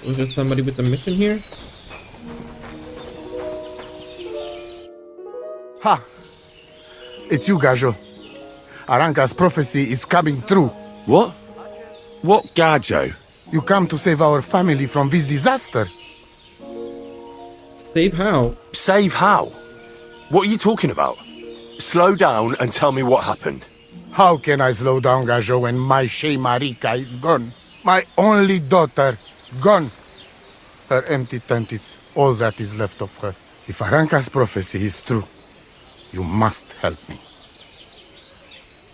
Was there somebody with a mission here? Ha! It's you, Gajo. Aranka's prophecy is coming true. What? What Gajo? You come to save our family from this disaster. Save how? Save how? What are you talking about? Slow down and tell me what happened. How can I slow down, Gajo, when my Shey Marika is gone? My only daughter, gone. Her empty tent is all that is left of her. If Aranka's prophecy is true, you must help me.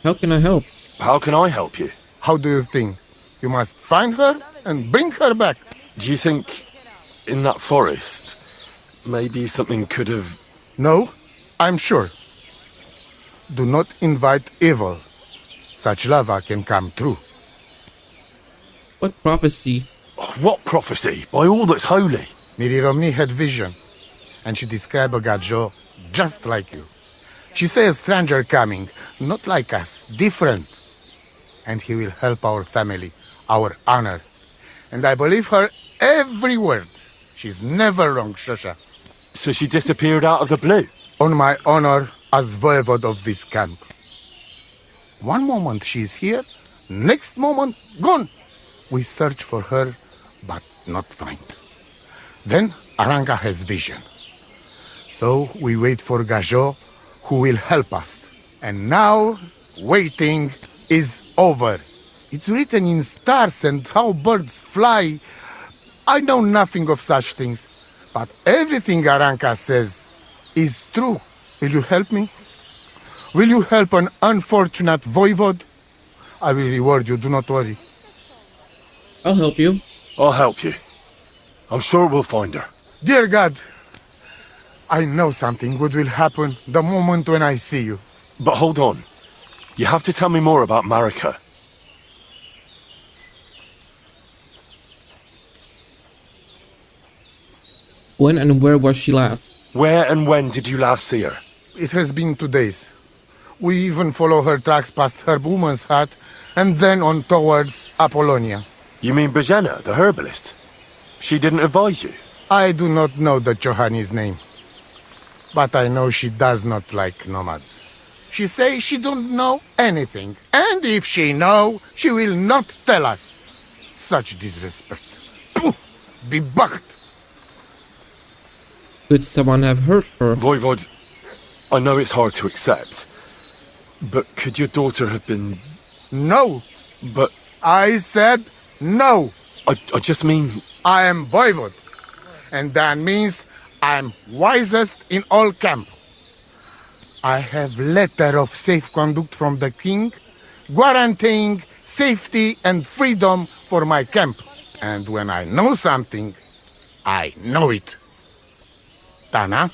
How can I help? How can I help you? How do you think? You must find her and bring her back. Do you think in that forest maybe something could have... No, I'm sure. Do not invite evil. Such lava can come true. What prophecy? What prophecy? By all that's holy. Miri had vision, and she described a Gajo just like you. She says a stranger coming, not like us, different. And he will help our family, our honor. And I believe her every word. She's never wrong, Shosha. So she disappeared out of the blue? On my honor as voivode of this camp. One moment she is here, next moment gone. We search for her, but not find. Then Aranka has vision. So we wait for Gajo, who will help us. And now, waiting is over. It's written in stars and how birds fly. I know nothing of such things, but everything Aranka says is true. Will you help me? Will you help an unfortunate voivode? I will reward you, do not worry. I'll help you. I'll help you. I'm sure we'll find her. Dear God, I know something good will happen the moment when I see you. But hold on. You have to tell me more about Marika. When and where was she last? Where and when did you last see her? It has been 2 days. We even follow her tracks past her woman's hut and then on towards Apollonia. You mean Bajena, the herbalist? She didn't advise you? I do not know the Johani's name, but I know she does not like nomads. She says she don't know anything, and if she know, she will not tell us. Such disrespect. Pooh! Be bucked! Could someone have hurt her? Voivod, I know it's hard to accept, but could your daughter have been... No! But... I said no! I just mean... I am voivode, and that means I am wisest in all camp. I have letter of safe conduct from the king, guaranteeing safety and freedom for my camp. And when I know something, I know it. Tana?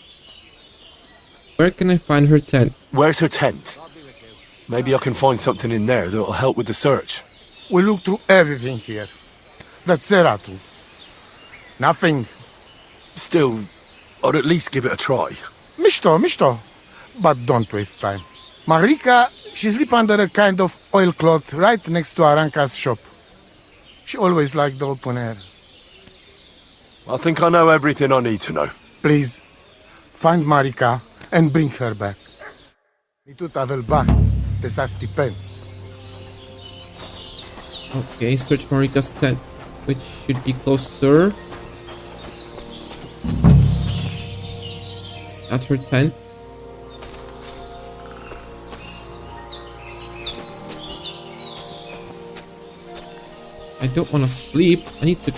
Where can I find her tent? Where's her tent? Maybe I can find something in there that'll help with the search. We look through everything here. The Tseratu. Nothing. Still, I'd at least give it a try. Mishto. But don't waste time. Marika, she sleep under a kind of oilcloth right next to Aranka's shop. She always liked the open air. I think I know everything I need to know. Please, find Marika and bring her back. Mitut avel ba, te stipen. Okay, search Marika's tent, which should be closer. That's her tent. I don't want to sleep. I need to...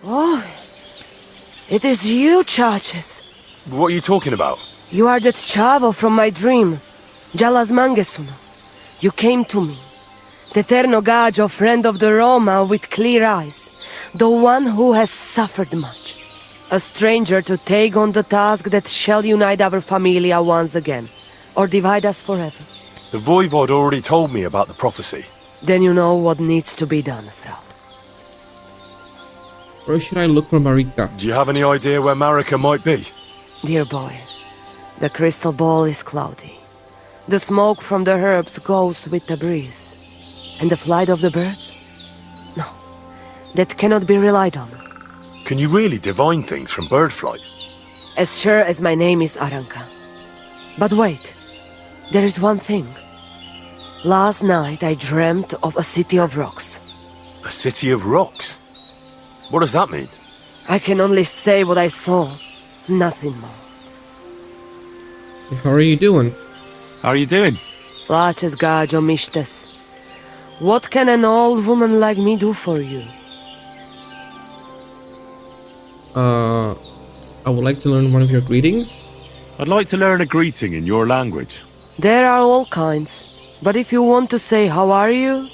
Oh, it is you, Chaches. What are you talking about? You are that Chavo from my dream, Jalas Mangesuno. You came to me, the Eterno Gajo, friend of the Roma with clear eyes, the one who has suffered much. A stranger to take on the task that shall unite our familia once again. or divide us forever. The Voivod already told me about the prophecy. Then you know what needs to be done, Frau. Where should I look for Marika? Do you have any idea where Marika might be? Dear boy, the crystal ball is cloudy. The smoke from the herbs goes with the breeze. And the flight of the birds? No, that cannot be relied on. Can you really divine things from bird flight? As sure as my name is Aranka. But wait, there is one thing. Last night I dreamt of a city of rocks. A city of rocks? What does that mean? I can only say what I saw, nothing more. How are you doing? How are you doing? Plačes, gađo, mištes. What can an old woman like me do for you? I would like to learn one of your greetings. I'd like to learn a greeting in your language. There are all kinds. But if you want to say how are you,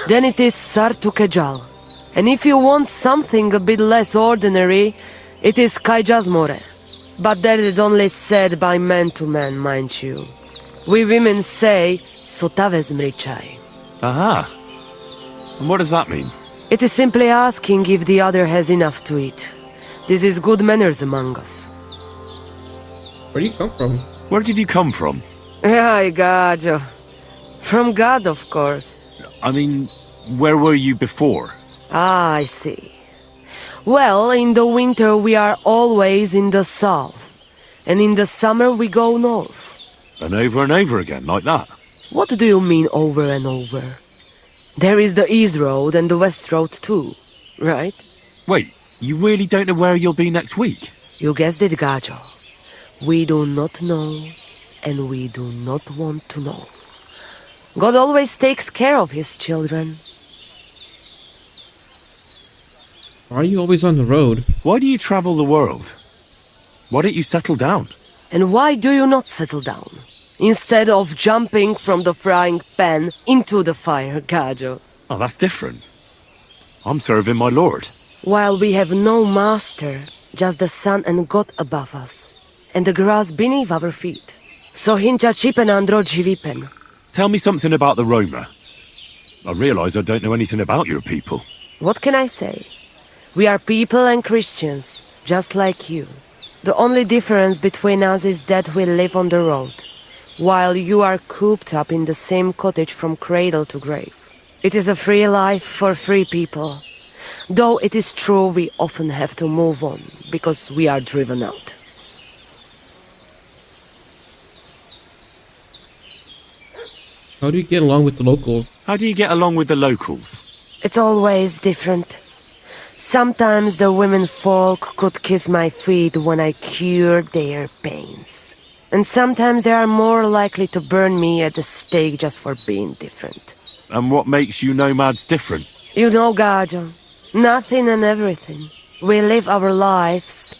then it is Sartukejal. And if you want something a bit less ordinary, it is Kaijazmore. But that is only said by man to man, mind you. We women say Sotavezmrichai. Aha. And what does that mean? It is simply asking if the other has enough to eat. This is good manners among us. Where do you come from? Where did you come from? Ay, gajo. From God, of course. I mean, where were you before? Ah, I see. Well, in the winter we are always in the south. And in the summer we go north. And over again, like that? What do you mean over and over? There is the East Road and the West Road too, right? Wait, you really don't know where you'll be next week? You guessed it, Gajo. We do not know, and we do not want to know. God always takes care of his children. Why are you always on the road? Why do you travel the world? Why don't you settle down? And why do you not settle down? Instead of jumping from the frying pan into the fire, Gajo. Oh, that's different. I'm serving my lord. While we have no master, just the sun and God above us, and the grass beneath our feet. So hincha chipen andro jivipen. Tell me something about the Roma. I realise I don't know anything about your people. What can I say? We are people and Christians, just like you. The only difference between us is that we live on the road, while you are cooped up in the same cottage from cradle to grave. It is a free life for free people. Though it is true we often have to move on, because we are driven out. How do you get along with the locals? How do you get along with the locals? It's always different. Sometimes the women folk could kiss my feet when I cured their pains. And sometimes they are more likely to burn me at the stake just for being different. And what makes you nomads different? You know, Gajo, nothing and everything. We live our lives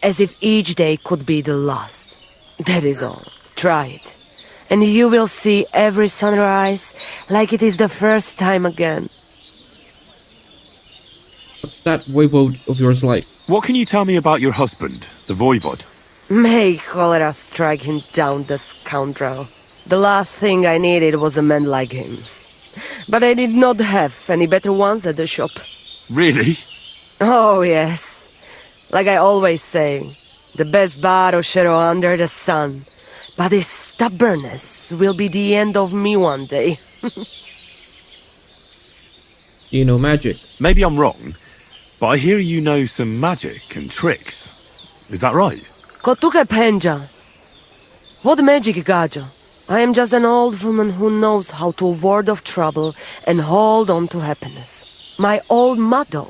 as if each day could be the last. That is all. Try it. And you will see every sunrise like it is the first time again. What's that voivode of yours like? What can you tell me about your husband, the Voivod? May cholera strike him down, the scoundrel. The last thing I needed was a man like him. But I did not have any better ones at the shop. Really? Oh, yes. Like I always say, the best baroshero under the sun. But his stubbornness will be the end of me one day. Do you know magic? Maybe I'm wrong, but I hear you know some magic and tricks. Is that right? Kotuke penja. What magic, Gajo? I am just an old woman who knows how to ward off trouble and hold on to happiness. My old mother,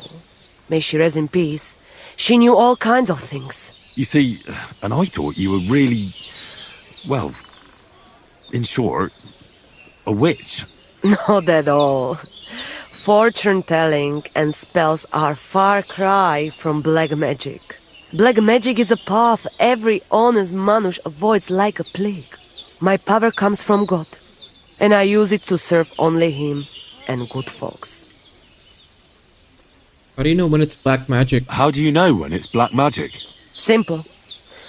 may she rest in peace, she knew all kinds of things. You see, and I thought you were really, well, in short, a witch. Not at all. Fortune-telling and spells are far cry from black magic. Black magic is a path every honest manush avoids like a plague. My power comes from God, and I use it to serve only Him and good folks. How do you know when it's black magic? How do you know when it's black magic? Simple.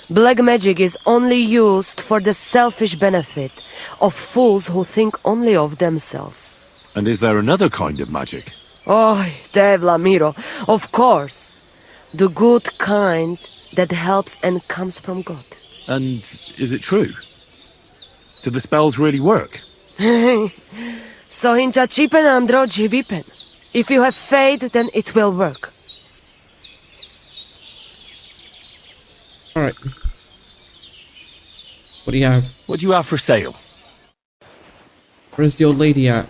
Black magic is only used for the selfish benefit of fools who think only of themselves. And is there another kind of magic? Oh, Devla Miro, of course. The good kind that helps and comes from God. And is it true? Do the spells really work? So hincha chipen andro jivipen. If you have faith, then it will work. Alright. What do you have? What do you have for sale? Where's the old lady at?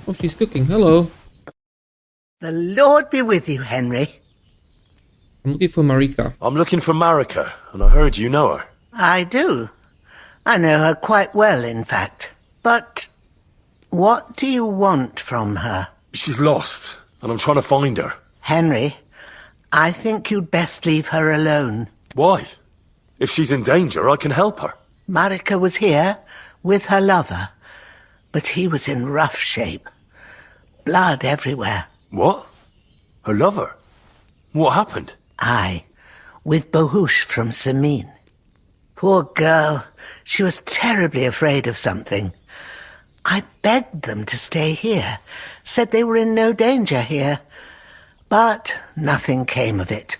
Oh, she's cooking. Hello. The Lord be with you, Henry. I'm looking for Marika. I'm looking for Marika, and I heard you know her. I do. I know her quite well, in fact. But what do you want from her? She's lost, and I'm trying to find her. Henry, I think you'd best leave her alone. Why? If she's in danger, I can help her. Marika was here with her lover, but he was in rough shape. Blood everywhere. What? Her lover? What happened? Aye, with Bohush from Samin. Poor girl, she was terribly afraid of something. I begged them to stay here, said they were in no danger here. But nothing came of it.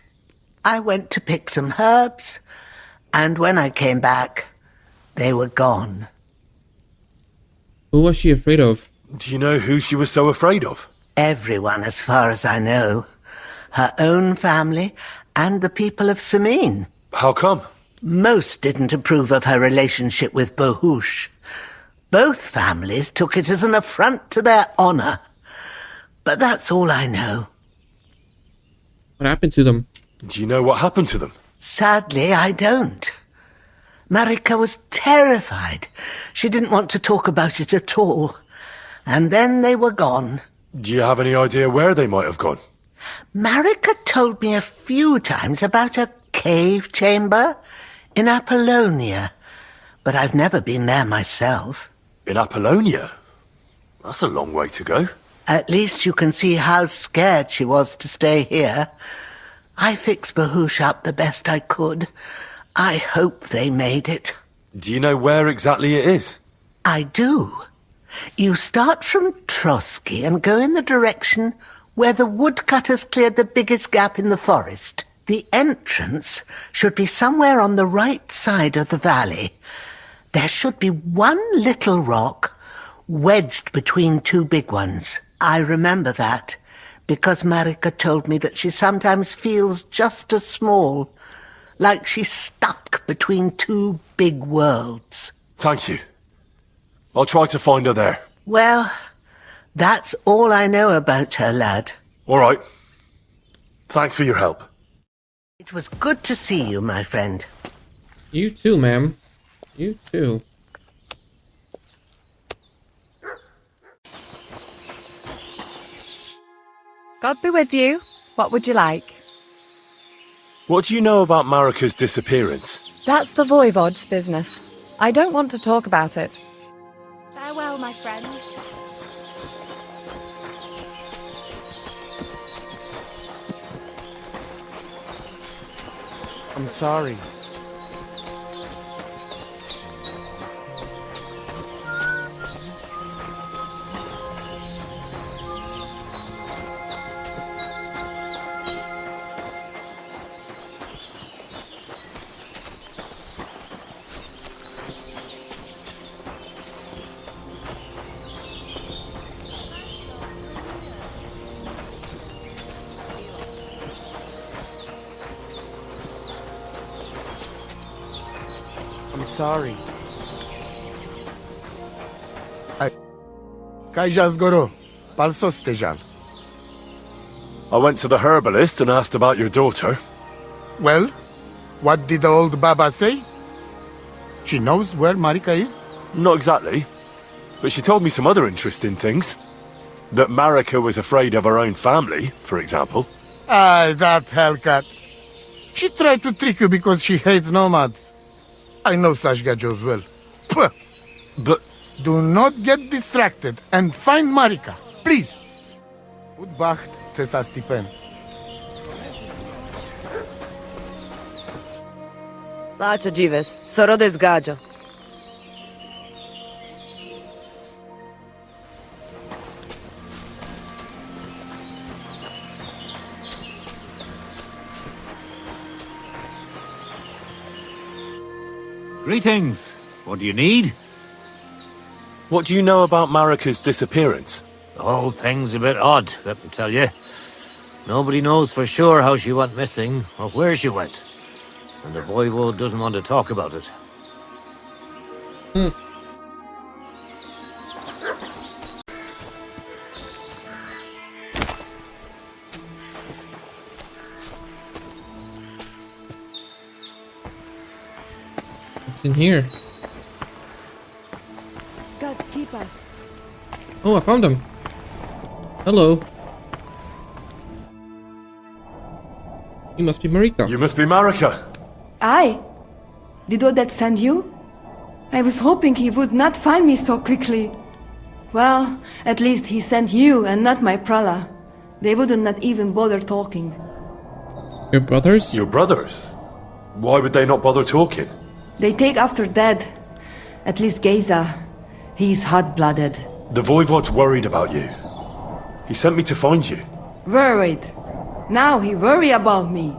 I went to pick some herbs, and when I came back, they were gone. Who was she afraid of? Do you know who she was so afraid of? Everyone, as far as I know. Her own family and the people of Samin. How come? Most didn't approve of her relationship with Bohush. Both families took it as an affront to their honor. But that's all I know. What happened to them? Do you know what happened to them? Sadly, I don't. Marika was terrified. She didn't want to talk about it at all. And then they were gone. Do you have any idea where they might have gone? Marika told me a few times about a cave chamber in Apollonia, but I've never been there myself. In Apollonia? That's a long way to go. At least you can see how scared she was to stay here. I fixed Bahush up the best I could. I hope they made it. Do you know where exactly it is? I do. You start from Trotsky and go in the direction where the woodcutters cleared the biggest gap in the forest. The entrance should be somewhere on the right side of the valley. There should be one little rock wedged between two big ones. I remember that because Marika told me that she sometimes feels just as small, like she's stuck between two big worlds. Thank you. I'll try to find her there. Well, that's all I know about her, lad. All right. Thanks for your help. It was good to see you, my friend. You too, ma'am. You too. God be with you. What would you like? What do you know about Marika's disappearance? That's the Voivod's business. I don't want to talk about it. Farewell, my friend. I'm sorry. I'm sorry. Kaijas goro, palsos tejal. I went to the herbalist and asked about your daughter. Well, what did the old Baba say? She knows where Marika is? Not exactly. But she told me some other interesting things. That Marika was afraid of her own family, for example. Ah, that Hellcat. She tried to trick you because she hates nomads. I know such gajos well. Puh. But Do not get distracted and find Marika, please. Udbacht tesa stipen. Pace dzives, sorodes gaggio. Greetings. What do you need? What do you know about Marika's disappearance? The whole thing's a bit odd, let me tell you. Nobody knows for sure how she went missing or where she went. And the voivode doesn't want to talk about it. What's in here? God keep us. Oh, I found them. Hello. You must be Marika. You must be Marika. I? Did Odette send you? I was hoping he would not find me so quickly. Well, at least he sent you and not my prala. They wouldn't not even bother talking. Your brothers? Your brothers? Why would they not bother talking? They take after Dad. At least Geza. He's hot-blooded. The Voivode's worried about you. He sent me to find you. Worried. Now he worry about me.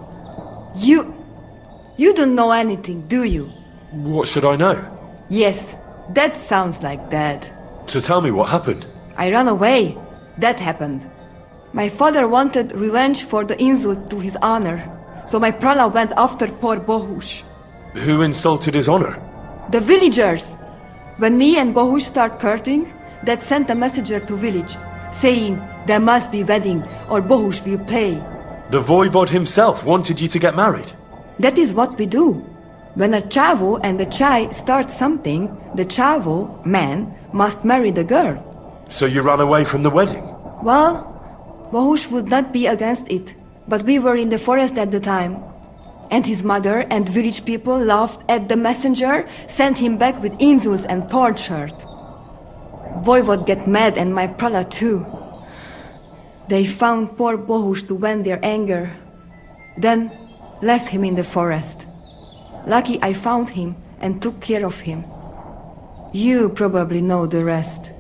You don't know anything, do you? What should I know? Yes, that sounds like Dad. So tell me what happened. I ran away. That happened. My father wanted revenge for the insult to his honor, so my prala went after poor Bohush. Who insulted his honor? The villagers! When me and Bohush start courting, Dad sent a messenger to village, saying there must be wedding or Bohush will pay. The Voivode himself wanted you to get married. That is what we do. When a chavo and a chai start something, the chavo, man, must marry the girl. So you ran away from the wedding? Well, Bohush would not be against it, but we were in the forest at the time. And his mother and village people laughed at the messenger, sent him back with insults and torture. Voivode get mad and my prala too. They found poor Bohush to vent their anger. Then left him in the forest. Lucky I found him and took care of him. You probably know the rest.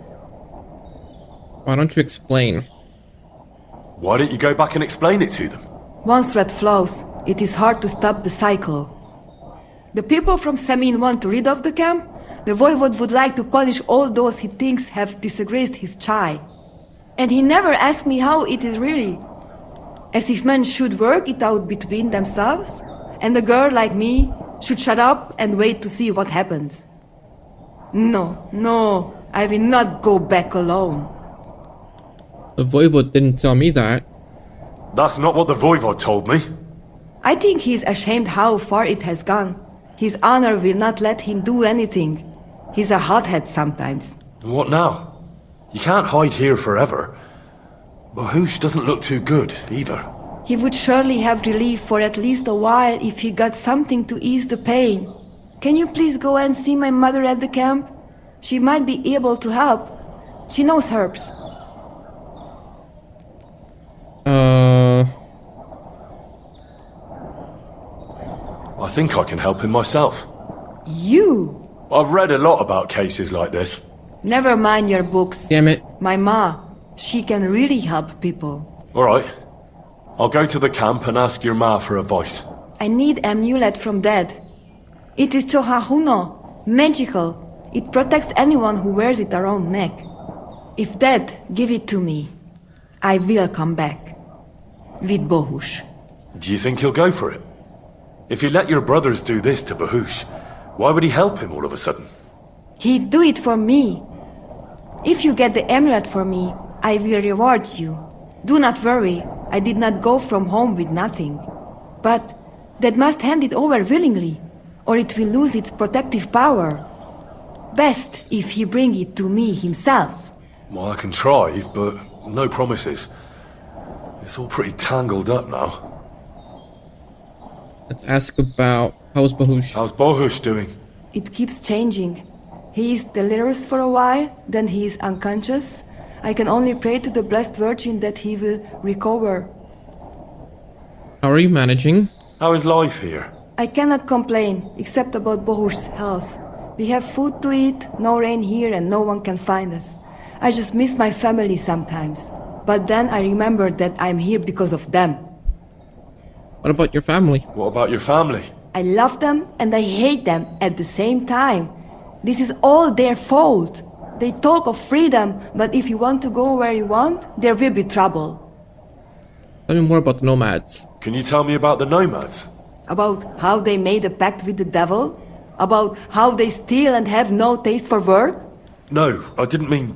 Why don't you explain? Why don't you go back and explain it to them? Once thread flows, it is hard to stop the cycle. The people from Samin want to rid of the camp. The voivode would like to punish all those he thinks have disgraced his chai. And he never asked me how it is really. As if men should work it out between themselves, and a girl like me should shut up and wait to see what happens. No, I will not go back alone. The voivode didn't tell me that. That's not what the Voivode told me. I think he's ashamed how far it has gone. His honor will not let him do anything. He's a hothead sometimes. What now? You can't hide here forever. Bohush doesn't look too good, either. He would surely have relief for at least a while if he got something to ease the pain. Can you please go and see my mother at the camp? She might be able to help. She knows herbs. I think I can help him myself. You? I've read a lot about cases like this. Never mind your books. Damn it. My ma, she can really help people. Alright. I'll go to the camp and ask your ma for advice. I need amulet from Dad. It is Chohahuno, magical. It protects anyone who wears it around neck. If Dad give it to me, I will come back. With Bohush. Do you think he'll go for it? If you let your brothers do this to Bohush, why would he help him all of a sudden? He'd do it for me. If you get the amulet for me, I will reward you. Do not worry, I did not go from home with nothing. But Dad must hand it over willingly, or it will lose its protective power. Best if he bring it to me himself. Well, I can try, but no promises. It's all pretty tangled up now. Let's ask about how's Bohush? How's Bohush doing? It keeps changing. He is delirious for a while, then he is unconscious. I can only pray to the Blessed Virgin that he will recover. How are you managing? How is life here? I cannot complain, except about Bohush's health. We have food to eat, no rain here, and no one can find us. I just miss my family sometimes. But then I remember that I'm here because of them. What about your family? What about your family? I love them and I hate them at the same time. This is all their fault. They talk of freedom, but if you want to go where you want, there will be trouble. Tell me more about the nomads. Can you tell me about the nomads? About how they made a pact with the devil? About how they steal and have no taste for work? No, I didn't mean...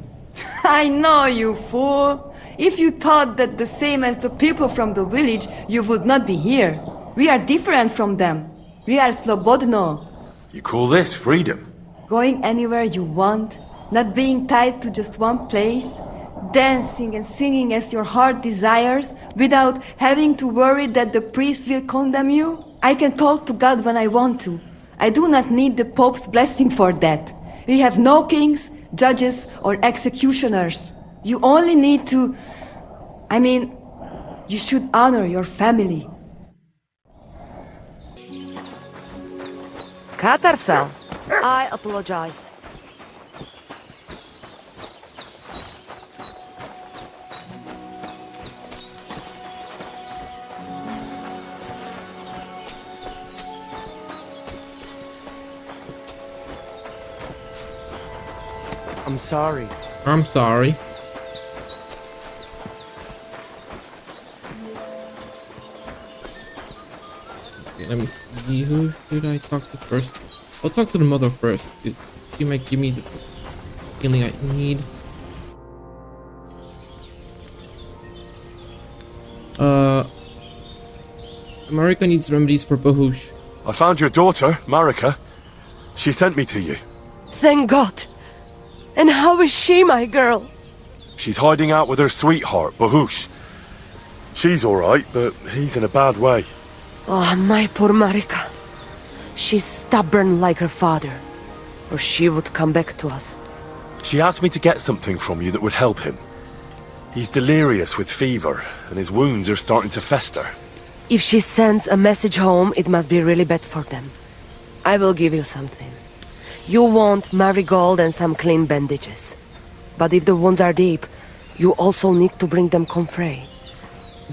I know, you fool! If you thought that the same as the people from the village, you would not be here. We are different from them. We are slobodno. You call this freedom? Going anywhere you want, not being tied to just one place, dancing and singing as your heart desires, without having to worry that the priest will condemn you. I can talk to God when I want to. I do not need the Pope's blessing for that. We have no kings, judges, or executioners. You only need to... you should honor your family. Katarsal, I apologize. I'm sorry. I'm sorry. Okay, let me see. Who should I talk to first? I'll talk to the mother first, because she might give me the healing I need. Marika needs remedies for Bahush. I found your daughter, Marika. She sent me to you. Thank God. And how is she, my girl? She's hiding out with her sweetheart, Bahush. She's alright, but he's in a bad way. Oh, my poor Marika. She's stubborn like her father, or she would come back to us. She asked me to get something from you that would help him. He's delirious with fever, and his wounds are starting to fester. If she sends a message home, it must be really bad for them. I will give you something. You want marigold and some clean bandages. But if the wounds are deep, you also need to bring them comfrey.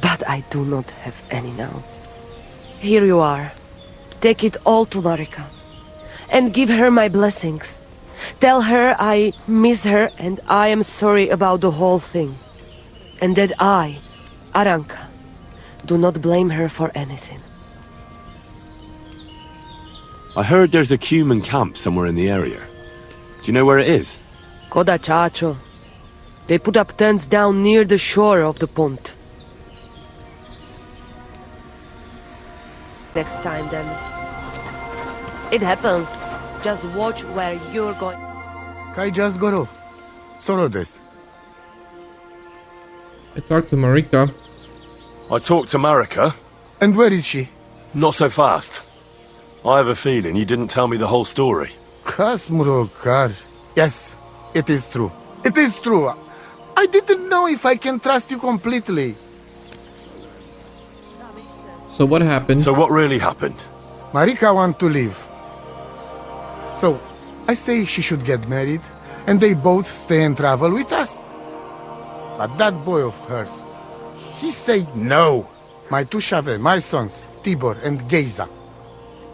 But I do not have any now. Here you are. Take it all to Marika. And give her my blessings. Tell her I miss her and I am sorry about the whole thing. And that I, Aranka, do not blame her for anything. I heard there's a Cuman camp somewhere in the area. Do you know where it is? Koda Chacho. They put up tents down near the shore of the pond. Next time then. It happens. Just watch where you're going. Kai just goro. Soro des. I talked to Marika. I talked to Marika. And where is she? Not so fast. I have a feeling you didn't tell me the whole story. Kasmurokar. Yes, it is true. It is true. I didn't know if I can trust you completely. So what happened? So what really happened? Marika want to leave. So, I say she should get married, and they both stay and travel with us. But that boy of hers, he said no. My two Shave, my sons, Tibor and Geza,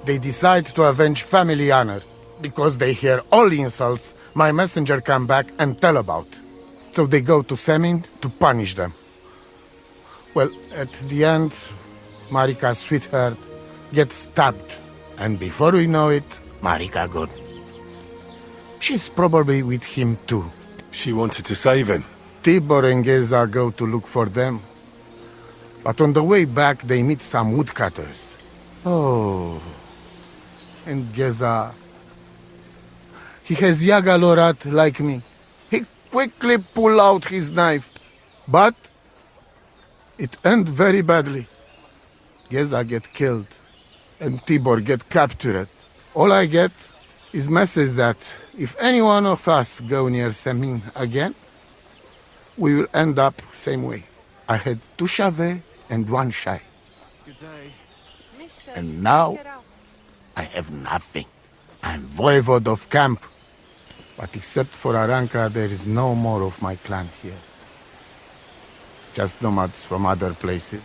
they decide to avenge family honor. Because they hear all insults, my messenger come back and tell about. So they go to Semin to punish them. Well, at the end, Marika's sweetheart gets stabbed. And before we know it, Marika gone. She's probably with him too. She wanted to save him. Tibor and Geza go to look for them. But on the way back, they meet some woodcutters. Oh. And Geza... he has Yaga Lorat like me. He quickly pull out his knife. But... it end very badly. Geza get killed. And Tibor get captured. All I get is message that if any one of us go near Semin again, we will end up same way. I had 2 Shave and 1 Shai. Good day. And now, I have nothing. I'm voivode of camp. But except for Aranka, there is no more of my clan here. Just nomads from other places.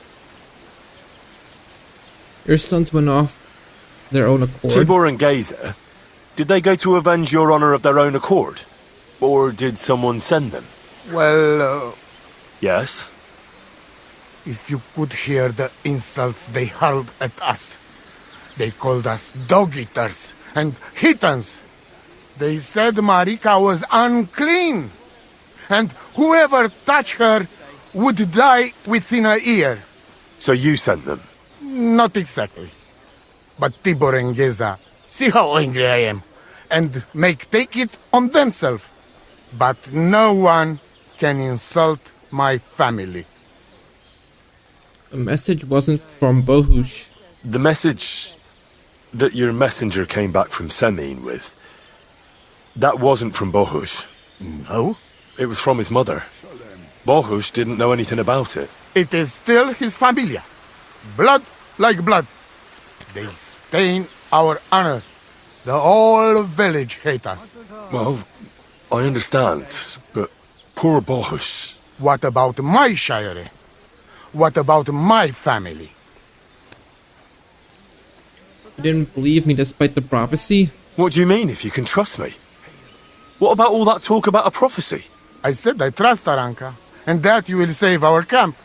Your sons went off their own accord. Tibor and Geza, did they go to avenge your honor of their own accord? Or did someone send them? Well, Yes? if you could hear the insults they hurled at us. They called us dog-eaters and heathens. They said Marika was unclean. And whoever touched her would die within a year. So you sent them? Not exactly. But Tibor and Geza, see how angry I am, and take it on themselves. But no one can insult my family. The message wasn't from Bohush. The message that your messenger came back from Semine with, that wasn't from Bohush. No? It was from his mother. Bohush didn't know anything about it. It is still his familia. Blood like blood. They stain our honor. The whole village hate us. Well, I understand, but poor Bohush. What about my shire? What about my family? You didn't believe me despite the prophecy? What do you mean, if you can trust me? What about all that talk about a prophecy? I said I trust Aranka, and that you will save our camp.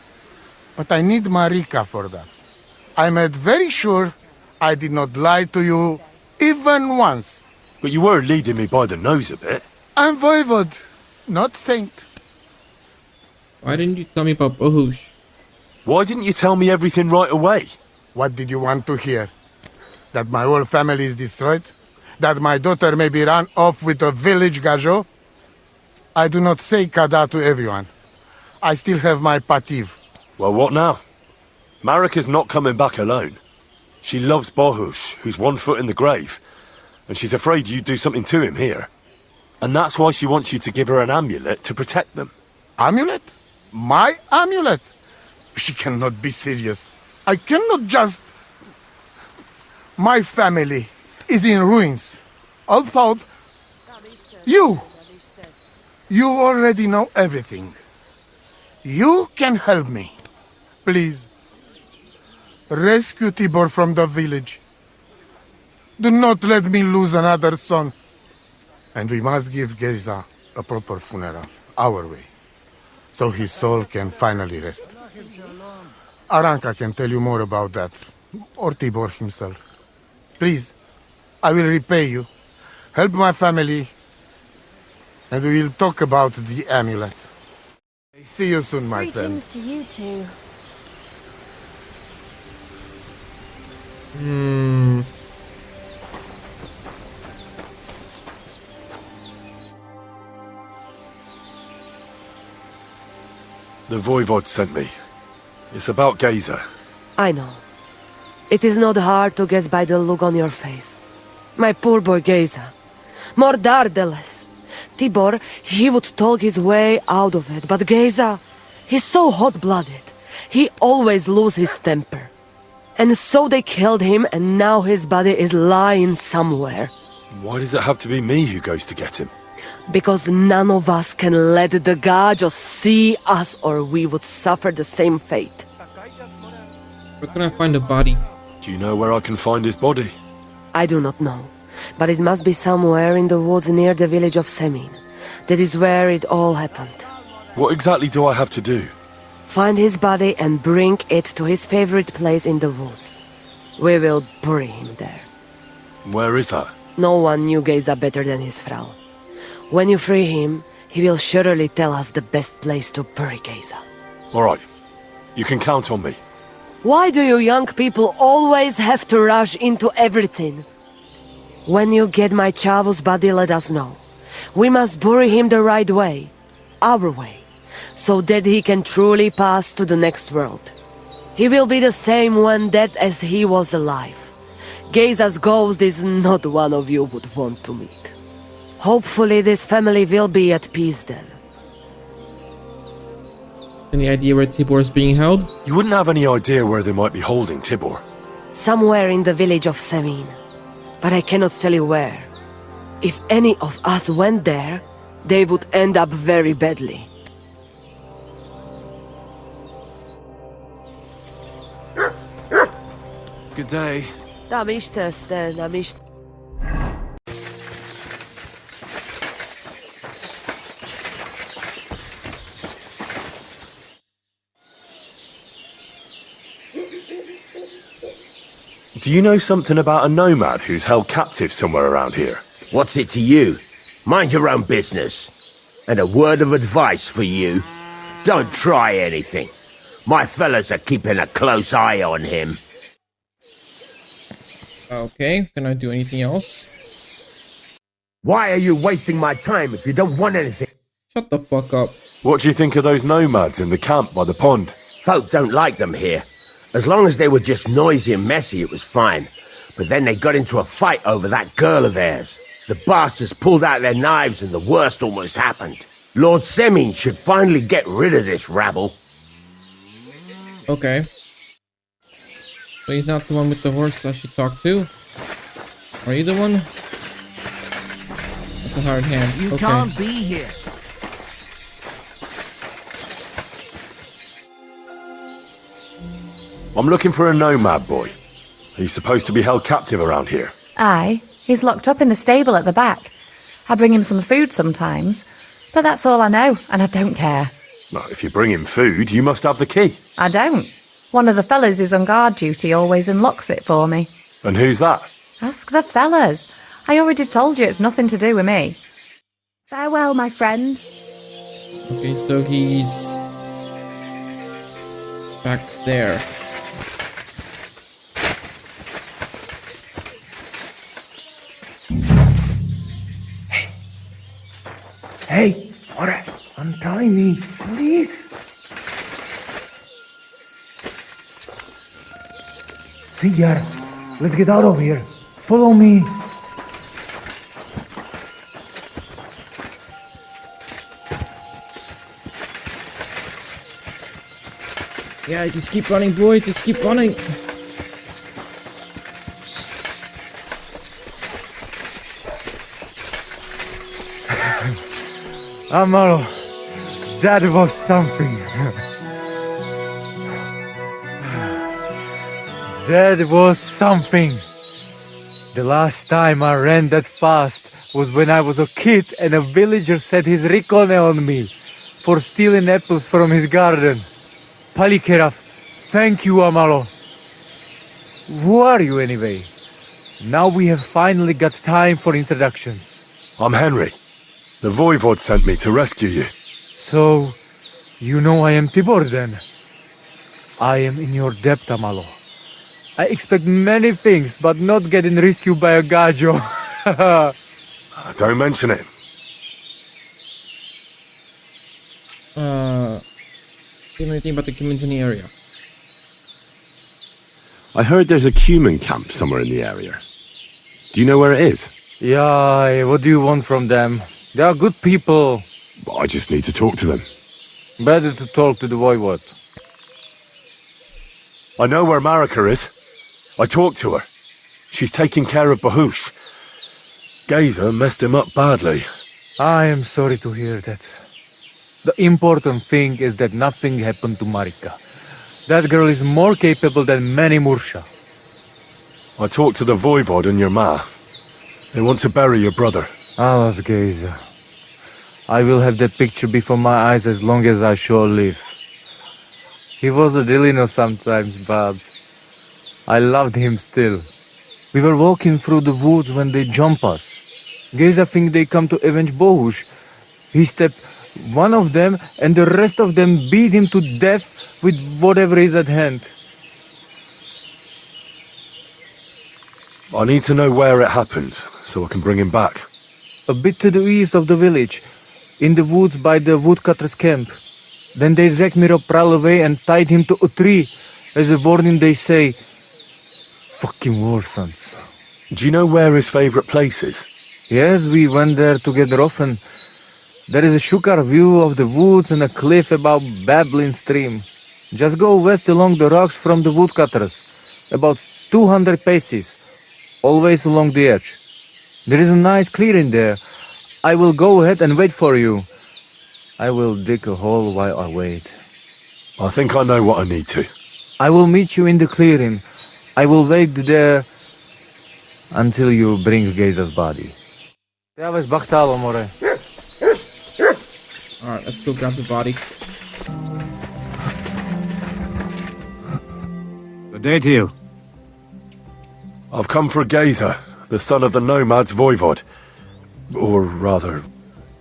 But I need Marika for that. I made very sure I did not lie to you even once. But you were leading me by the nose a bit. I'm voivode, not saint. Why didn't you tell me about Bohush? Why didn't you tell me everything right away? What did you want to hear? That my whole family is destroyed? That my daughter may be run off with a village gajo? I do not say kada to everyone. I still have my pativ. Well, what now? Marika's not coming back alone. She loves Bohush, who's 1 foot in the grave, and she's afraid you'd do something to him here. And that's why she wants you to give her an amulet to protect them. Amulet? My amulet? She cannot be serious. I cannot just... My family is in ruins. All thought... You already know everything. You can help me. Please. Rescue Tibor from the village. Do not let me lose another son. And we must give Geza a proper funeral, our way, so his soul can finally rest. Aranka can tell you more about that, or Tibor himself. Please, I will repay you. Help my family, and we will talk about the amulet. See you soon, my friend. Greetings to you two. The Voivod sent me. It's about Geza. I know. It is not hard to guess by the look on your face. My poor boy Geza. Mordardeles. Tibor, he would talk his way out of it, but Geza, he's so hot-blooded. He always loses his temper. And so they killed him, and now his body is lying somewhere. Why does it have to be me who goes to get him? Because none of us can let the Gajos see us, or we would suffer the same fate. Where can I find the body? Do you know where I can find his body? I do not know, but it must be somewhere in the woods near the village of Semine. That is where it all happened. What exactly do I have to do? Find his body and bring it to his favorite place in the woods. We will bury him there. Where is that? No one knew Geza better than his Frau. When you free him, he will surely tell us the best place to bury Geza. All right. You can count on me. Why do you young people always have to rush into everything? When you get my Chavo's body, let us know. We must bury him the right way. Our way. So that he can truly pass to the next world. He will be the same when dead as he was alive. Geza's ghost is not one of you would want to meet. Hopefully this family will be at peace then. Any idea where Tibor is being held? You wouldn't have any idea where they might be holding Tibor. Somewhere in the village of Semine. but I cannot tell you where. If any of us went there, they would end up very badly. Good day. Do you know something about a nomad who's held captive somewhere around here? What's it to you? Mind your own business. And a word of advice for you. Don't try anything. My fellas are keeping a close eye on him. Okay, can I do anything else? Why are you wasting my time if you don't want anything? Shut the fuck up. What do you think of those nomads in the camp by the pond? Folk don't like them here. As long as they were just noisy and messy, it was fine. But then they got into a fight over that girl of theirs. The bastards pulled out their knives and the worst almost happened. Lord Semin should finally get rid of this rabble. Okay. So he's not the one with the horse I should talk to? Are you the one? That's a hard hand. You okay. can't be here. I'm looking for a nomad boy. He's supposed to be held captive around here. Aye, he's locked up in the stable at the back. I bring him some food sometimes, but that's all I know, and I don't care. Well, if you bring him food, you must have the key. I don't. One of the fellas who's on guard duty always unlocks it for me. And who's that? Ask the fellas. I already told you it's nothing to do with me. Farewell, my friend. Okay, so he's back there. Hey, alright, untie me, please. See ya. Let's get out of here. Follow me. Yeah, just keep running, boy. Just keep running. Amaro, that was something. That was something. The last time I ran that fast was when I was a kid and a villager set his ricone on me for stealing apples from his garden. Palikeraf, thank you, Amaro. Who are you anyway? Now we have finally got time for introductions. I'm Henry. The Voivod sent me to rescue you. So, you know I am Tibor then? I am in your debt, Amalo. I expect many things, but not getting rescued by a gajo. Don't mention it. Do you know anything about the humans in the area? I heard there's a cumin camp somewhere in the area. Do you know where it is? Yeah, what do you want from them? They are good people. I just need to talk to them. Better to talk to the Voivod. I know where Marika is. I talked to her. She's taking care of Bahush. Gazer messed him up badly. I am sorry to hear that. The important thing is that nothing happened to Marika. That girl is more capable than many Mursha. I talked to the Voivod and your ma. They want to bury your brother. Alas, Gazer. I will have that picture before my eyes as long as I shall live. He was a Delino sometimes, but I loved him still. We were walking through the woods when they jump us. Gazer think they come to avenge Bohush. He stepped one of them and the rest of them beat him to death with whatever is at hand. I need to know where it happened, so I can bring him back. A bit to the east of the village, in the woods by the woodcutter's camp. Then they dragged Miropral away and tied him to a tree. As a warning they say, fucking war sons. Do you know where his favorite place is? Yes, we went there together often. There is a shukar view of the woods and a cliff above babbling stream. Just go west along the rocks from the woodcutters, about 200 paces. always along the edge. There is a nice clearing there. I will go ahead and wait for you. I will dig a hole while I wait. I think I know what I need to. I will meet you in the clearing. I will wait there until you bring Geza's body. Alright, let's go grab the body. Good day to you. I've come for Geza, the son of the nomad's voivod. Or rather,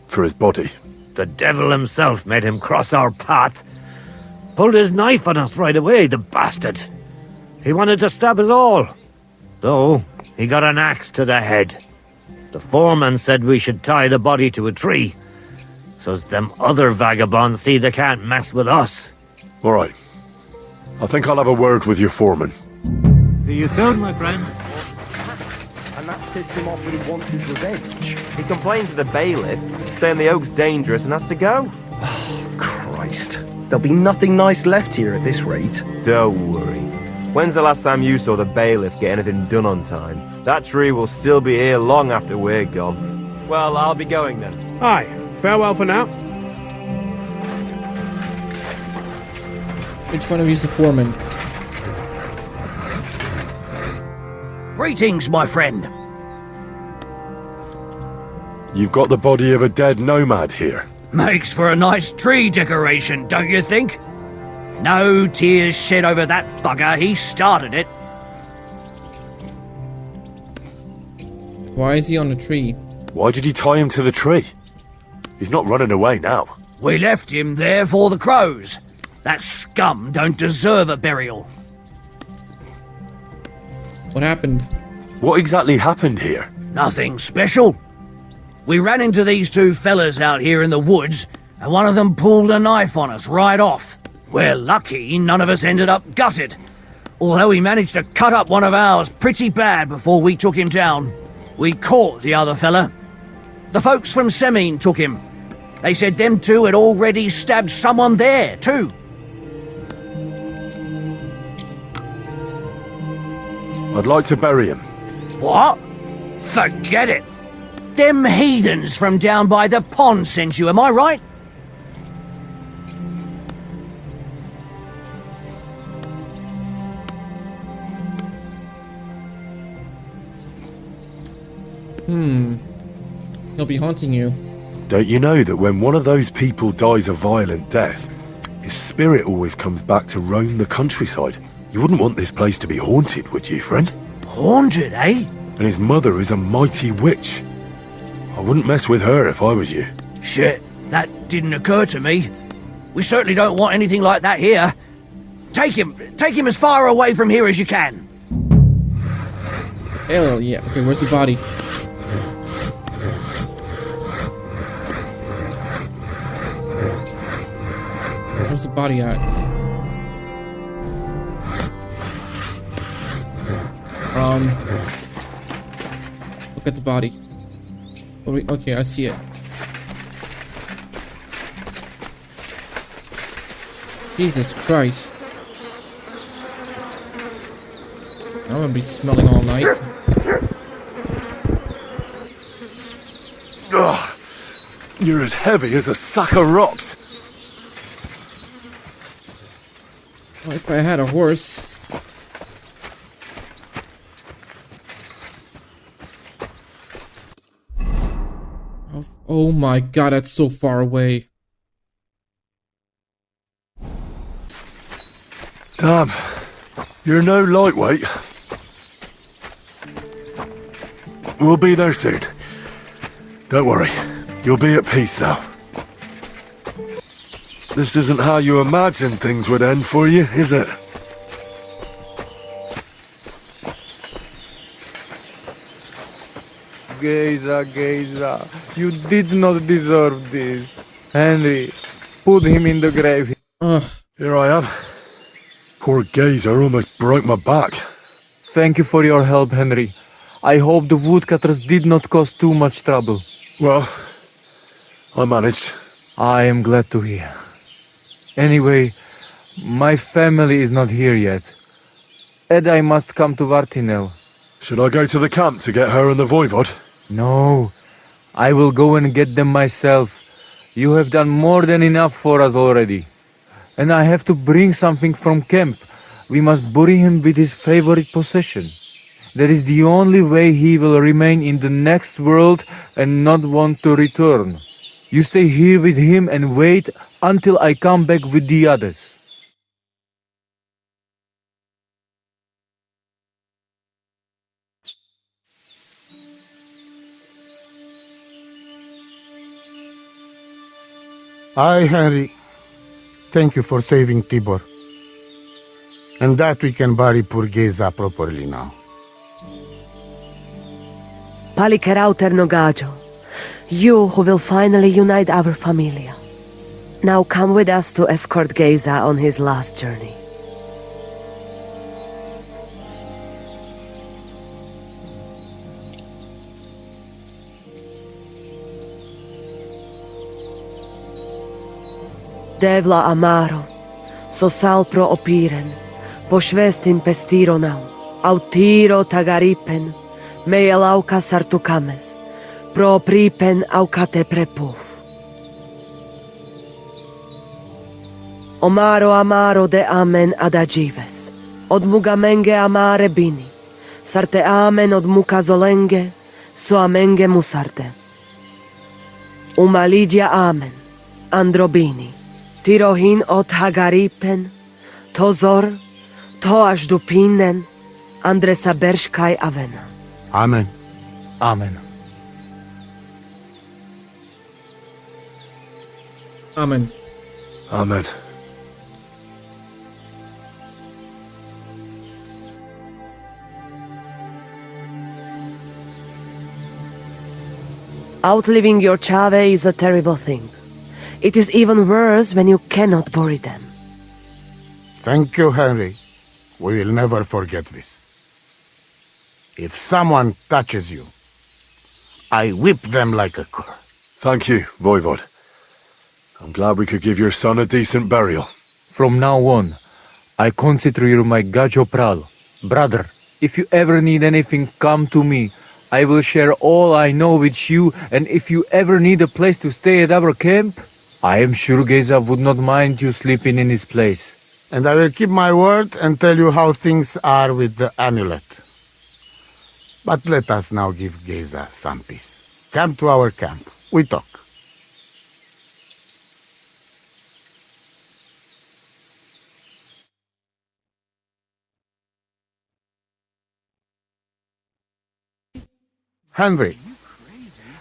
for his body. The devil himself made him cross our path. Pulled his knife on us right away, the bastard. He wanted to stab us all. Though, he got an axe to the head. The foreman said we should tie the body to a tree, so's them other vagabonds see they can't mess with us. All right. I think I'll have a word with your foreman. See you soon, my friend. And that pissed him off when he wants his revenge. He complained to the bailiff, saying the oak's dangerous and has to go. Oh, Christ. There'll be nothing nice left here at this rate. Don't worry. When's the last time you saw the bailiff get anything done on time? That tree will still be here long after we're gone. Well, I'll be going then. Aye, farewell for now. Which one of you's the foreman? Greetings, my friend. You've got the body of a dead nomad here. Makes for a nice tree decoration, don't you think? No tears shed over that bugger, he started it. Why is he on the tree? Why did you tie him to the tree? He's not running away now. We left him there for the crows. That scum don't deserve a burial. What happened? What exactly happened here? Nothing special. We ran into these two fellas out here in the woods, and one of them pulled a knife on us right off. We're lucky none of us ended up gutted, although he managed to cut up one of ours pretty bad before we took him down. We caught the other fella. The folks from Semine took him. They said them two had already stabbed someone there, too. I'd like to bury him. What? Forget it. Them heathens from down by the pond sent you, am I right? He'll be haunting you. Don't you know that when one of those people dies a violent death, his spirit always comes back to roam the countryside? You wouldn't want this place to be haunted, would you, friend? Haunted, eh? And his mother is a mighty witch. I wouldn't mess with her if I was you. Shit, that didn't occur to me. We certainly don't want anything like that here. Take him as far away from here as you can. Hell yeah. Okay, where's the body? Where's the body at? Look at the body. Oh, wait, okay, I see it. Jesus Christ. I'm gonna be smelling all night. Ugh, you're as heavy as a sack of rocks. Well, if I had a horse. Oh my god, that's so far away. Damn, you're no lightweight. We'll be there soon. Don't worry, you'll be at peace now. This isn't how you imagined things would end for you, is it? Geza, you did not deserve this. Henry, put him in the grave. Ugh. Here I am. Poor Gezer almost broke my back. Thank you for your help, Henry. I hope the woodcutters did not cause too much trouble. Well, I managed. I am glad to hear. Anyway, my family is not here yet. And I must come to Vartinel. Should I go to the camp to get her and the voivod? No, I will go and get them myself. You have done more than enough for us already. And I have to bring something from camp. We must bury him with his favorite possession. That is the only way he will remain in the next world and not want to return. You stay here with him and wait until I come back with the others. Aye, Henry. Thank you for saving Tibor. And that we can bury poor Geza properly now. Palikerau Ternogajo, you who will finally unite our familia. Now come with us to escort Geza on his last journey. Devla amaro, sosal pro opiren, pošvestin pestironau, autiro tagaripen, mejelauka sartukames, pro pripen aukate prepuf. Omaro amaro de amen adagives, od mugamenge amare bini, sarte amen od mukazolenge, so amenge musarte. Umalidia amen, androbini. Tirohin od Hagaripen, Tozor, Toaš Dupinen, Andresa Berškaj Avena. Amen. Amen. Amen. Amen. Outliving your chave is a terrible thing. It is even worse when you cannot bury them. Thank you, Henry. We will never forget this. If someone touches you, I whip them like a cur. Thank you, voivod. I'm glad we could give your son a decent burial. From now on, I consider you my Gajo Pral. Brother, if you ever need anything, come to me. I will share all I know with you, and if you ever need a place to stay at our camp, I am sure Geza would not mind you sleeping in his place. And I will keep my word and tell you how things are with the amulet. But let us now give Geza some peace. Come to our camp. We talk. Henry,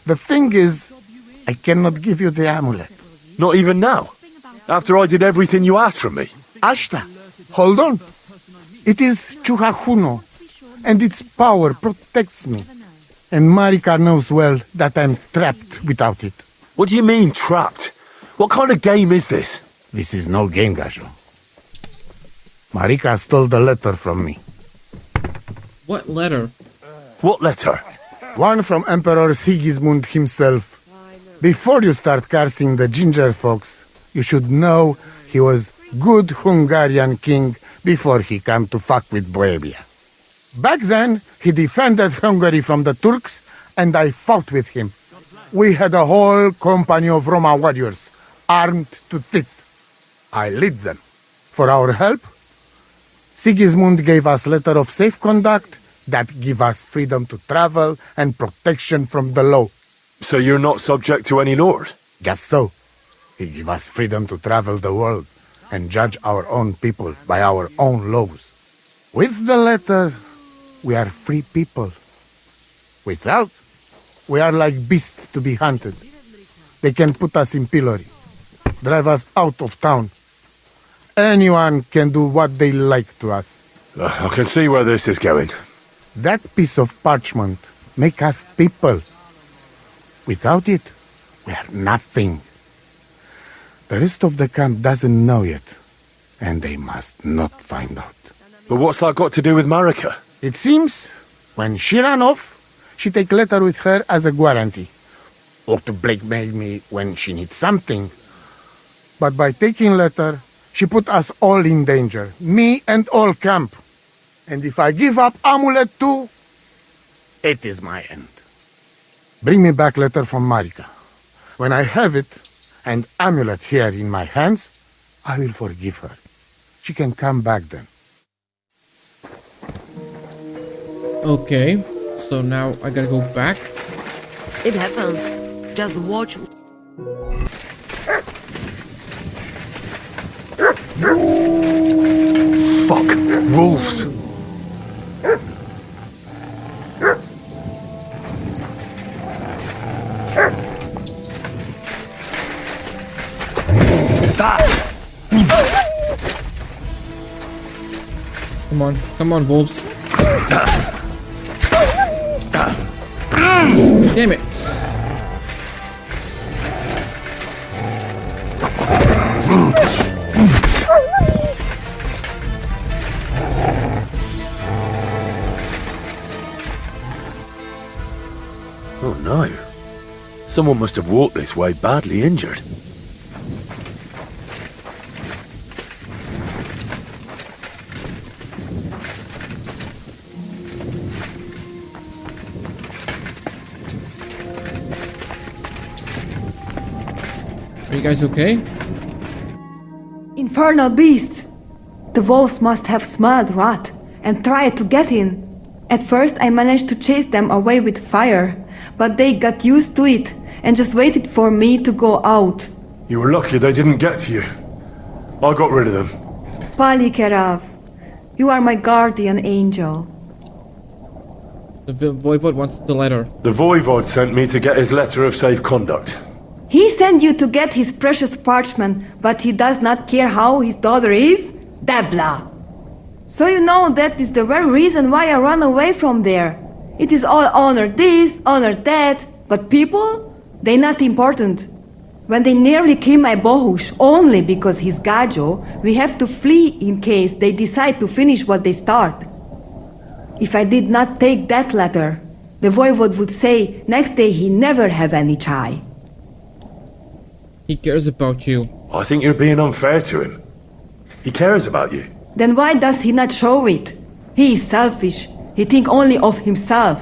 the thing is, I cannot give you the amulet. Not even now? After I did everything you asked from me? Ashta, hold on. It is Chuhajuno, and its power protects me. And Marika knows well that I'm trapped without it. What do you mean, trapped? What kind of game is this? This is no game, Gajo. Marika stole the letter from me. What letter? What letter? One from Emperor Sigismund himself. Before you start cursing the ginger fox, you should know he was good Hungarian king before he came to fuck with Bohemia. Back then, he defended Hungary from the Turks, and I fought with him. We had a whole company of Roma warriors, armed to teeth. I led them. For our help, Sigismund gave us letter of safe conduct that give us freedom to travel and protection from the law. So you're not subject to any lord? Just so. He give us freedom to travel the world and judge our own people by our own laws. With the letter, we are free people. Without, we are like beasts to be hunted. They can put us in pillory, drive us out of town. Anyone can do what they like to us. I can see where this is going. That piece of parchment make us people. Without it, we are nothing. The rest of the camp doesn't know yet, and they must not find out. But what's that got to do with Marika? It seems, when she ran off, she take letter with her as a guarantee, or to blackmail me when she needs something. But by taking letter, she put us all in danger, me and all camp. And if I give up amulet too, It is my end. Bring me back letter from Marika. When I have it, and amulet here in my hands, I will forgive her. She can come back then. Okay, so now I gotta go back. It happens. Just watch. Fuck! Wolves! Come on, wolves. Damn it. Oh no. Someone must have walked this way badly injured. Are you guys okay? Infernal beasts! The wolves must have smelled rot and tried to get in. At first I managed to chase them away with fire, but they got used to it and just waited for me to go out. You were lucky they didn't get to you. I got rid of them. Palikerav, you are my guardian angel. The Voivod wants the letter. The Voivod sent me to get his letter of safe conduct. He sent you to get his precious parchment, but he does not care how his daughter is? Devla! So you know that is the very reason why I run away from there. It is all honor this, honor that, but people? They not important. When they nearly kill my Bohush only because he's Gajo, we have to flee in case they decide to finish what they start. If I did not take that letter, the Voivod would say next day he never have any chai. He cares about you. I think you're being unfair to him. He cares about you. Then why does he not show it? He is selfish. He think only of himself.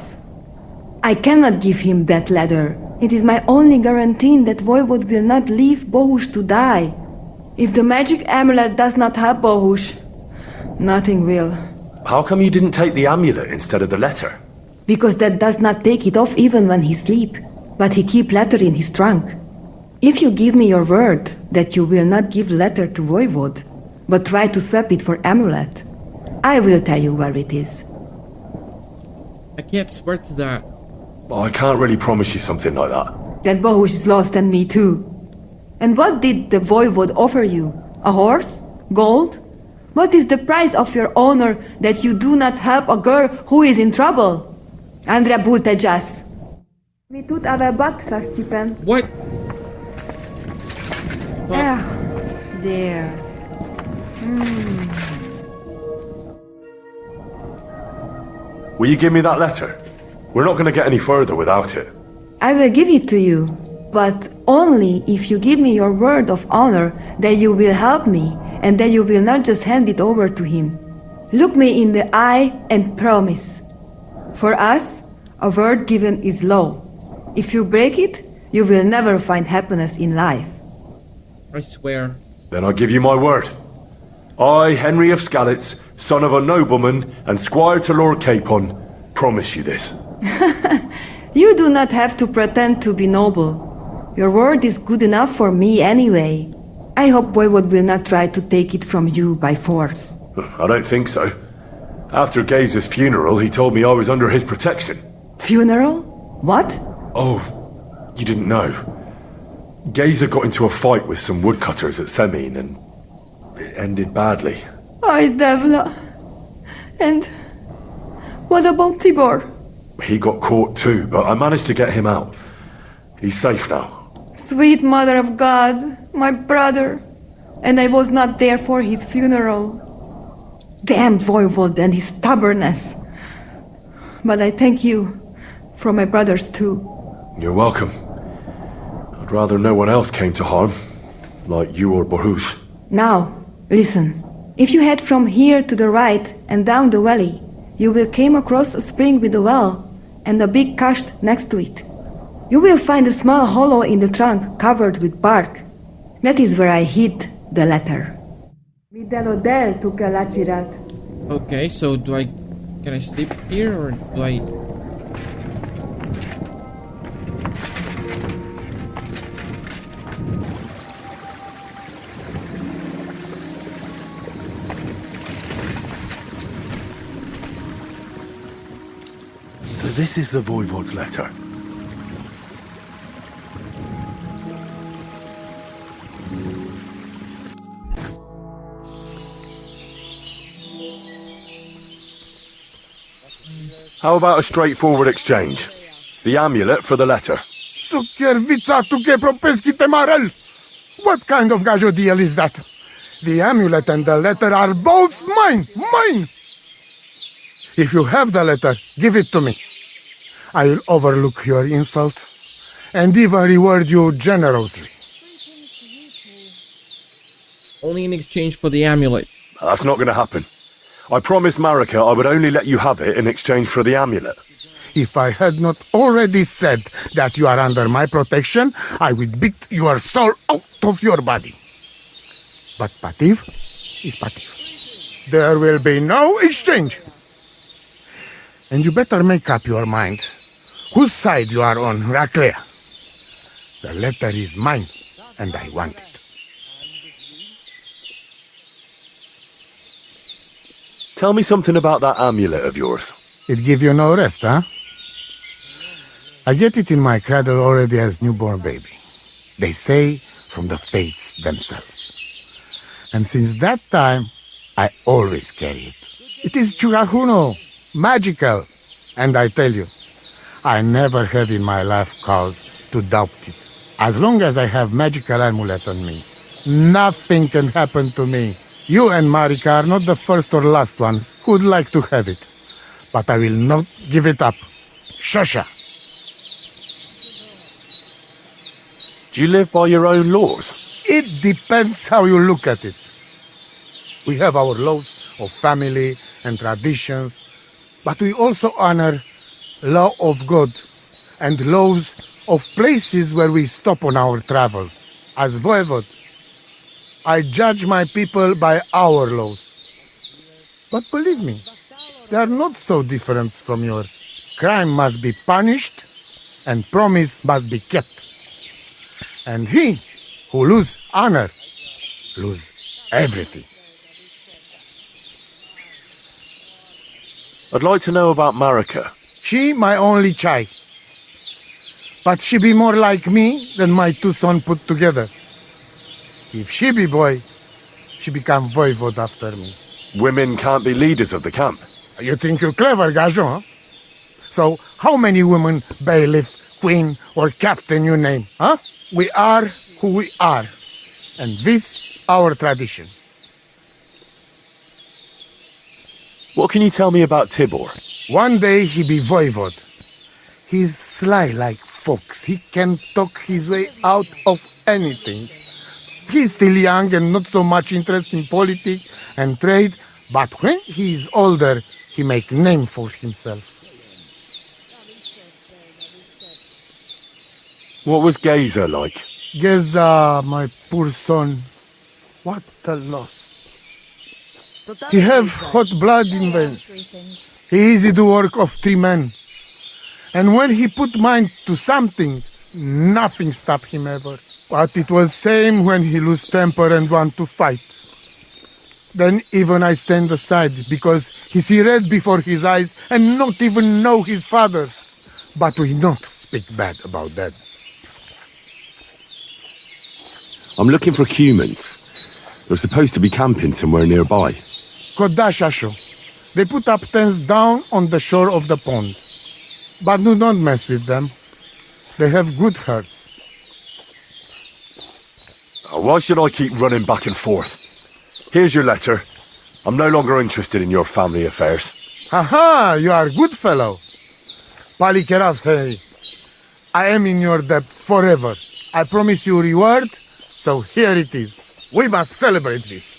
I cannot give him that letter. It is my only guarantee that Voivod will not leave Bohush to die. If the magic amulet does not help Bohush, nothing will. How come you didn't take the amulet instead of the letter? Because that does not take it off even when he sleep, but he keep letter in his trunk. If you give me your word that you will not give letter to Voivod, but try to swap it for amulet, I will tell you where it is. I can't swear to that. I can't really promise you something like that. That Bohush is lost and me too. And what did the Voivod offer you? A horse? Gold? What is the price of your honor that you do not help a girl who is in trouble? Andrea Butejas. Mi tut avea bat sa Stipen. What? Ah, there. Will you give me that letter? We're not going to get any further without it. I will give it to you, but only if you give me your word of honor that you will help me and that you will not just hand it over to him. Look me in the eye and promise. For us, a word given is law. If you break it, you will never find happiness in life. I swear. Then I give you my word. I, Henry of Skalitz, son of a nobleman and squire to Lord Capon, promise you this. You do not have to pretend to be noble. Your word is good enough for me anyway. I hope Voivod will not try to take it from you by force. I don't think so. After Gaze's funeral, he told me I was under his protection. Funeral? What? Oh, you didn't know. Gazer got into a fight with some woodcutters at Semin and it ended badly. Ay, Devla. And what about Tibor? He got caught too, but I managed to get him out. He's safe now. Sweet Mother of God, my brother. And I was not there for his funeral. Damn Voivod and his stubbornness. But I thank you for my brothers too. You're welcome. I'd rather no one else came to harm, like you or Bohush. Now, listen. If you head from here to the right and down the valley, you will come across a spring with a well. and a big cache next to it. You will find a small hollow in the trunk covered with bark. That is where I hid the letter. Midelodel took a lachirat. Okay, so can I sleep here or do I? So this is the Voivod's letter. How about a straightforward exchange? The amulet for the letter. Sukiervica tuke propeski temarel! What kind of gajo deal is that? The amulet and the letter are both mine! Mine! If you have the letter, give it to me. I will overlook your insult and even reward you generously. Only in exchange for the amulet. That's not going to happen. I promised Marika I would only let you have it in exchange for the amulet. If I had not already said that you are under my protection, I would beat your soul out of your body. But Pativ is Pativ. There will be no exchange. And you better make up your mind whose side you are on, Raclea. The letter is mine, and I want it. Tell me something about that amulet of yours. It give you no rest, huh? I get it in my cradle already as newborn baby. They say from the fates themselves. And since that time, I always carry it. It is Chugahuno, magical. And I tell you, I never have in my life cause to doubt it. As long as I have magical amulet on me, nothing can happen to me. You and Marika are not the first or last ones who would like to have it. But I will not give it up. Shasha. Do you live by your own laws? It depends how you look at it. We have our laws of family and traditions, but we also honor law of God and laws of places where we stop on our travels. As voivod, I judge my people by our laws. But believe me, they are not so different from yours. Crime must be punished and promise must be kept. And he who lose honor, lose everything. I'd like to know about Marika. She my only child. But she be more like me than my two sons put together. If she be boy, she become voivod after me. Women can't be leaders of the camp. You think you're clever, Gajo, huh? So how many women, bailiff, queen, or captain you name, huh? We are who we are. And this our tradition. What can you tell me about Tibor? One day he be voivod. He's sly like fox. He can talk his way out of anything. He's still young and not so much interested in politics and trade, but when he is older, he make name for himself. What was Geza like? Geza, my poor son, what a loss. He have hot blood in veins. He easy to work of 3 men. And when he put mind to something, nothing stop him ever. But it was same when he lose temper and want to fight. Then even I stand aside because he see red before his eyes and not even know his father. But we not speak bad about that. I'm looking for humans. They're supposed to be camping somewhere nearby. Kodashasho. They put up tents down on the shore of the pond. But do not mess with them. They have good hearts. Why should I keep running back and forth? Here's your letter. I'm no longer interested in your family affairs. Haha, you are a good fellow. Palikerav, Harry. I am in your debt forever. I promise you reward, so here it is. We must celebrate this.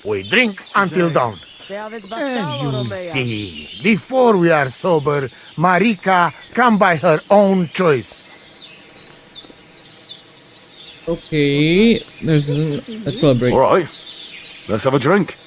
We drink until dawn. And you see, before we are sober, Marika come by her own choice. Okay, let's celebrate. All right, let's have a drink.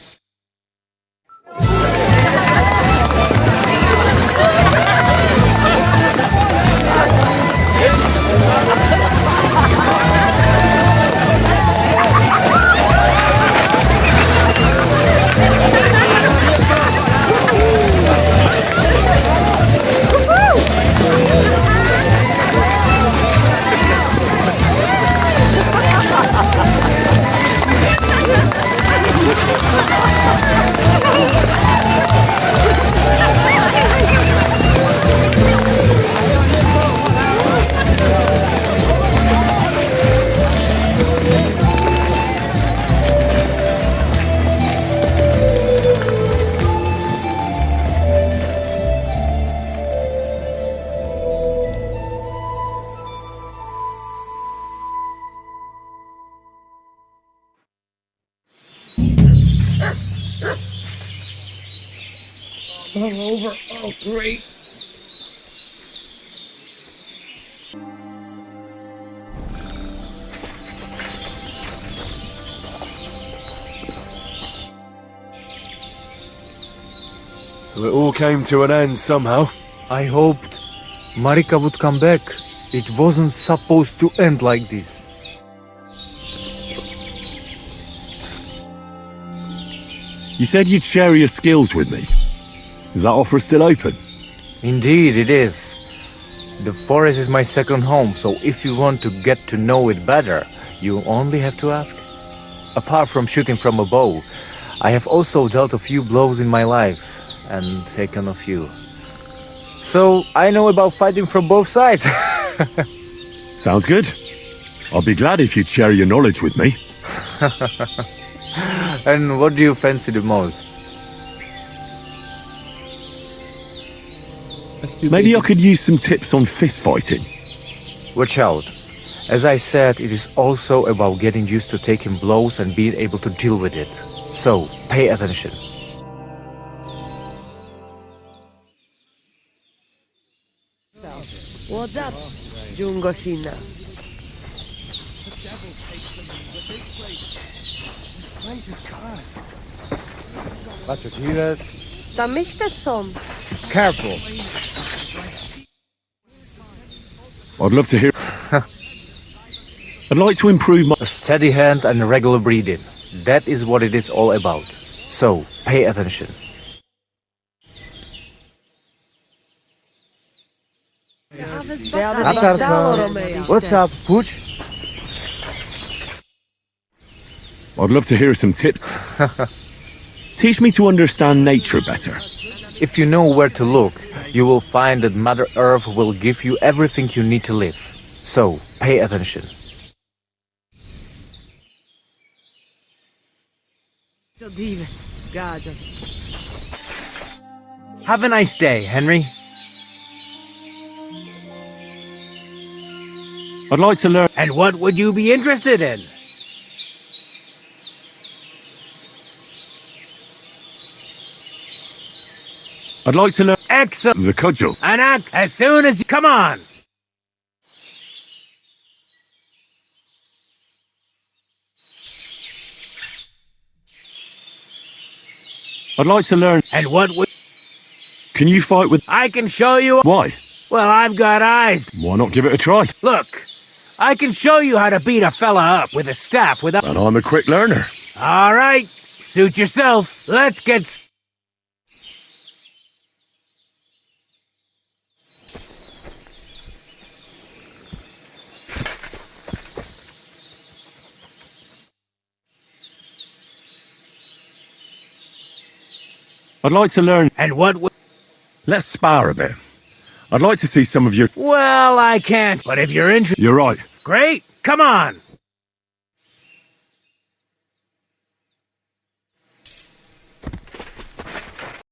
Over. Oh, great. So it all came to an end somehow. I hoped Marika would come back. It wasn't supposed to end like this. You said you'd share your skills with me. Is that offer still open? Indeed, it is. The forest is my second home, so if you want to get to know it better, you only have to ask. Apart from shooting from a bow, I have also dealt a few blows in my life, and taken a few. So, I know about fighting from both sides. Sounds good. I'll be glad if you'd share your knowledge with me. And what do you fancy the most? Maybe I could use some tips on fist fighting. Watch out. As I said, it is also about getting used to taking blows and being able to deal with it. So, pay attention. What's up, Jungoshina? Tamishta som. Careful. I'd love to hear... I'd like to improve my... A steady hand and regular breathing. That is what it is all about. So, pay attention. What's up, Pooch? I'd love to hear some tips. Teach me to understand nature better. If you know where to look, you will find that Mother Earth will give you everything you need to live. So, pay attention. Have a nice day, Henry. I'd like to learn... And what would you be interested in? I'd like to learn... Excellent. The cudgel. An act as soon as you... Come on! I'd like to learn... And what would... Can you fight with... I can show you... Why? Well, I've got eyes. Why not give it a try? Look, I can show you how to beat a fella up with a staff without... And I'm a quick learner. All right, suit yourself. Let's get... I'd like to learn... And what would... Let's spar a bit. I'd like to see some of your... Well, I can't. But if you're interested... You're right. Great, come on.